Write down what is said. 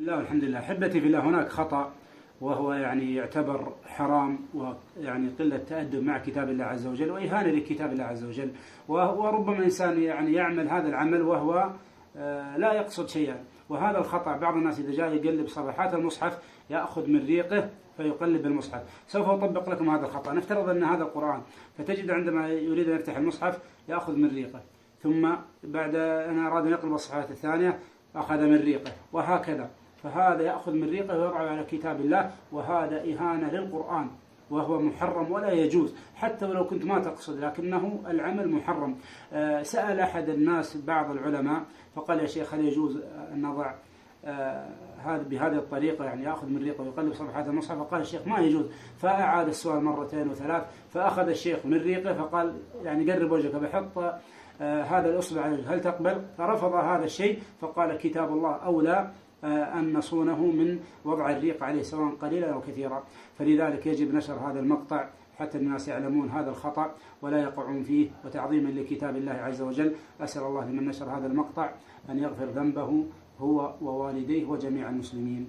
لا والحمد لله. أحبتي في الله، هناك خطأ وهو يعني يعتبر حرام، ويعني قلة تأدب مع كتاب الله عز وجل وإهانة لكتاب الله عز وجل. وربما إنسان يعني يعمل هذا العمل وهو لا يقصد شيئا. وهذا الخطأ بعض الناس إذا جاء يقلب صفحات المصحف يأخذ من ريقه فيقلب المصحف. سوف أطبق لكم هذا الخطأ. نفترض أن هذا القرآن، فتجد عندما يريد أن يفتح المصحف يأخذ من ريقه، ثم بعد أن أراد أن يقلب الصفحات الثانية أخذ من ريقه، وهكذا. فهذا يأخذ من ريقه ويضعه على كتاب الله، وهذا إهانة للقرآن وهو محرم ولا يجوز، حتى ولو كنت ما تقصد، لكنه العمل محرم. سأل أحد الناس بعض العلماء فقال: يا شيخ، هل يجوز أن نضع هذا بهذه الطريقة، يعني يأخذ من ريقه ويقلب صفحات المصحف؟ فقال الشيخ: ما يجوز. فأعاد السؤال مرتين وثلاث، فأخذ الشيخ من ريقه فقال: يعني قرب وجهك، بحط هذا الأصبع على وجهه، هل تقبل؟ فرفض هذا الشيء، فقال: كتاب الله أولى أن نصونه من وضع الريق عليه سواء قليلا أو كثيرا. فلذلك يجب نشر هذا المقطع حتى الناس يعلمون هذا الخطأ ولا يقعون فيه، وتعظيما لكتاب الله عز وجل. أسأل الله لمن نشر هذا المقطع أن يغفر ذنبه هو ووالديه وجميع المسلمين.